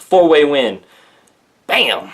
four-way win. Bam!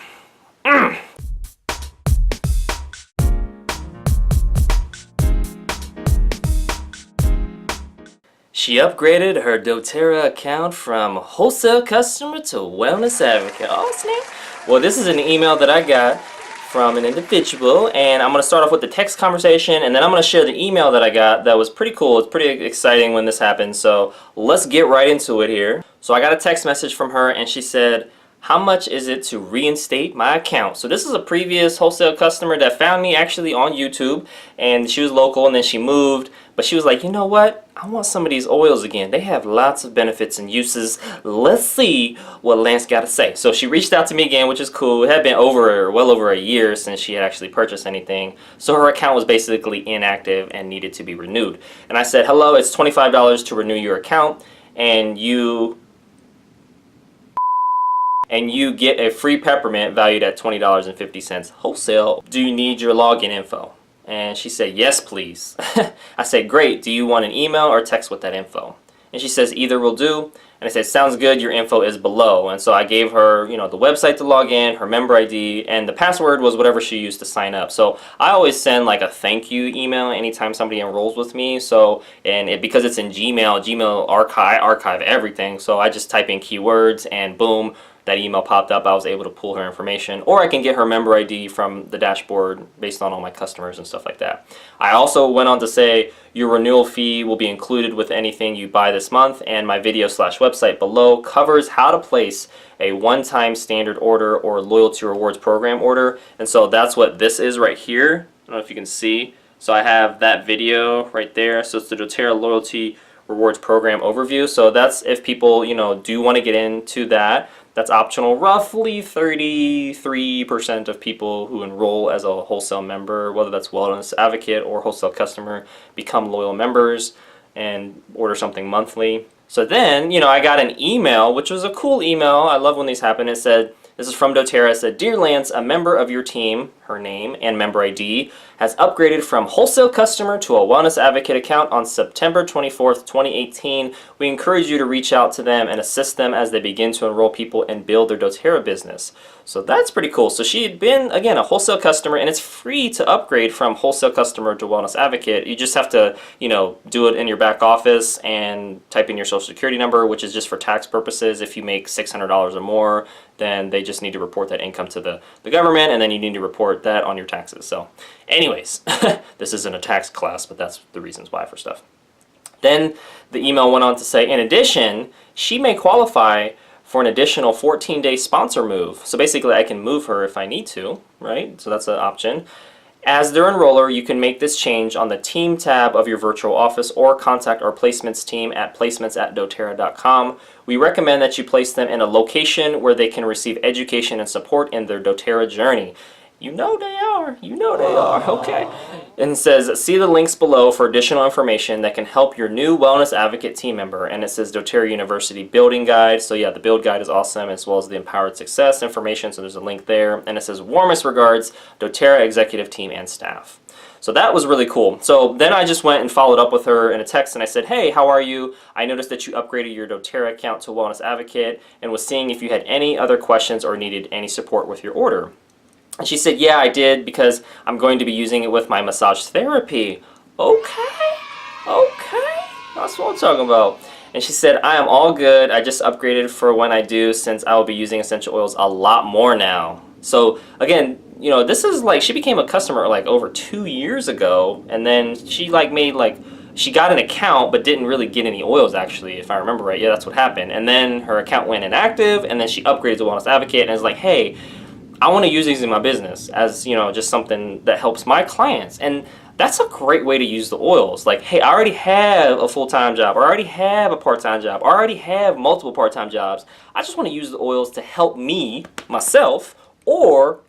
She upgraded her doTERRA account from Wholesale Customer to Wellness Advocate. Oh, snap! Well, this is an email that I got from an individual, and I'm going to start off with the text conversation, and then I'm going to share the email that I got that was pretty cool. It's pretty exciting when this happened, so let's get right into it here. So I got a text message from her, and she said, "How much is it to reinstate my account?" So this is a previous wholesale customer that found me actually on YouTube, and she was local, and then she moved, but she was like, you know what? I want some of these oils again. They have lots of benefits and uses. Let's see what Lance got to say. So she reached out to me again, which is cool. It had been well over a year since she had actually purchased anything. So her account was basically inactive and needed to be renewed. And I said, hello, it's $25 to renew your account, and you get a free peppermint valued at $20.50 wholesale. Do you need your login info? And she said, yes, please. I said, great. Do you want an email or text with that info? And she says, either will do. And I said, sounds good. Your info is below. And so I gave her, the website to log in, her member ID, and the password was whatever she used to sign up. So I always send like a thank you email anytime somebody enrolls with me. So, because it's in Gmail archive everything. So I just type in keywords and boom, that email popped up. I was able to pull her information, or I can get her member ID from the dashboard based on all my customers and stuff like that. I also went on to say your renewal fee will be included with anything you buy this month, and my video/website below covers how to place a one-time standard order or loyalty rewards program order. And so that's what this is right here. I don't know if you can see. So I have that video right there. So it's the doTERRA loyalty rewards program overview. So that's if people do want to get into that. That's optional. Roughly 33% of people who enroll as a wholesale member, whether that's Wellness Advocate or Wholesale Customer, become loyal members and order something monthly. So then, I got an email, which was a cool email. I love when these happen. It said, this is from doTERRA. It said, "Dear Lance, a member of your team," her name and member ID, "has upgraded from Wholesale Customer to a Wellness Advocate account on September 24th, 2018. We encourage you to reach out to them and assist them as they begin to enroll people and build their doTERRA business." So that's pretty cool. So she had been, again, a wholesale customer, and it's free to upgrade from Wholesale Customer to Wellness Advocate. You just have to, do it in your back office and type in your social security number, which is just for tax purposes. If you make $600 or more, then they just need to report that income to the government, and then you need to report that on your taxes. So anyways, this isn't a tax class, but that's the reasons why for stuff. Then the email went on to say, in addition, she may qualify for an additional 14-day sponsor move. So basically I can move her if I need to, right? So that's an option. As their enroller, you can make this change on the team tab of your virtual office or contact our placements team at placements@doTERRA.com. We recommend that you place them in a location where they can receive education and support in their doTERRA journey. You know they are, okay. And it says, see the links below for additional information that can help your new Wellness Advocate team member. And it says doTERRA University Building Guide. So yeah, the build guide is awesome, as well as the Empowered Success information. So there's a link there. And it says, warmest regards, doTERRA executive team and staff. So that was really cool. So then I just went and followed up with her in a text, and I said, hey, how are you? I noticed that you upgraded your doTERRA account to Wellness Advocate and was seeing if you had any other questions or needed any support with your order. And she said, yeah, I did, because I'm going to be using it with my massage therapy. Okay, that's what I'm talking about. And she said, I am all good. I just upgraded for when I do, since I will be using essential oils a lot more now. So again, this is like, she became a customer like over 2 years ago, and then she she got an account but didn't really get any oils, actually, if I remember right. Yeah, that's what happened. And then her account went inactive, and then she upgraded to Wellness Advocate, and is like, hey, I want to use these in my business as, just something that helps my clients. And that's a great way to use the oils. Like, hey, I already have a full-time job, or I already have a part-time job, or I already have multiple part-time jobs. I just want to use the oils to help me, myself, or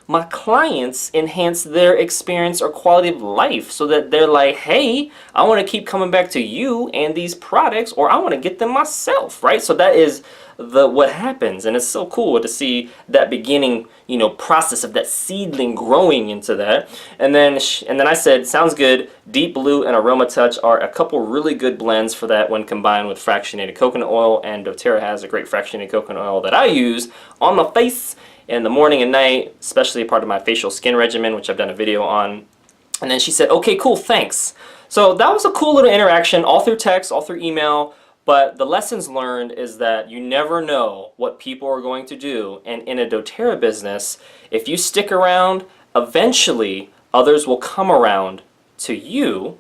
my clients enhance their experience or quality of life, so that they're like, hey, I want to keep coming back to you and these products, or I want to get them myself, right? So that is what happens. And it's so cool to see that beginning, you know, process of that seedling growing into that. And then I said, sounds good. Deep Blue and Aroma Touch are a couple really good blends for that when combined with fractionated coconut oil, and doTERRA has a great fractionated coconut oil that I use on my face in the morning and night, especially a part of my facial skin regimen, which I've done a video on. And then she said, okay, cool, thanks. So that was a cool little interaction, all through text, all through email. But the lessons learned is that you never know what people are going to do. And in a doTERRA business, if you stick around, eventually others will come around to you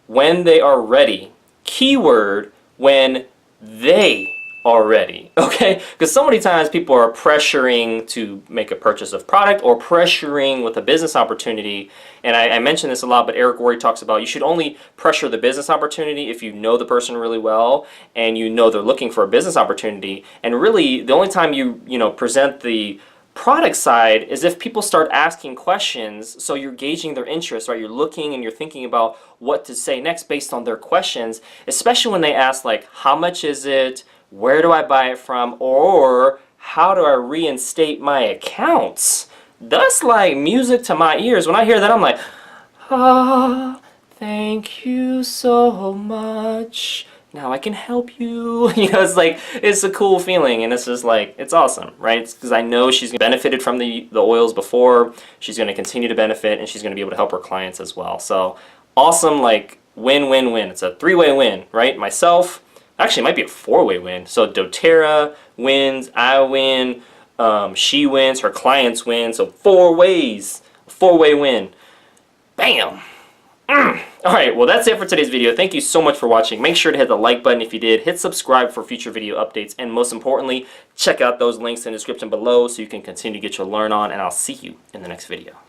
when they are ready. Keyword, when they are ready, okay? Because so many times people are pressuring to make a purchase of product or pressuring with a business opportunity. And I mention this a lot, but Eric Worre talks about you should only pressure the business opportunity if you know the person really well and you know they're looking for a business opportunity. And really, the only time you present the product side is if people start asking questions, so you're gauging their interest, right? You're looking and you're thinking about what to say next based on their questions, especially when they ask like, how much is it? Where do I buy it from? Or how do I reinstate my accounts? That's like music to my ears. When I hear that, I'm like, ah, thank you so much. Now I can help you. You know, it's like, it's a cool feeling, and it's just like, it's awesome, right? Because I know she's benefited from the oils before. She's going to continue to benefit, and she's going to be able to help her clients as well. So awesome, like win-win-win. It's a three-way win, right? Myself, actually it might be a four-way win. So doTERRA wins, I win, she wins, her clients win. So 4 ways, four-way win. Bam! Alright, well that's it for today's video. Thank you so much for watching. Make sure to hit the like button if you did. Hit subscribe for future video updates. And most importantly, check out those links in the description below so you can continue to get your learn on. And I'll see you in the next video.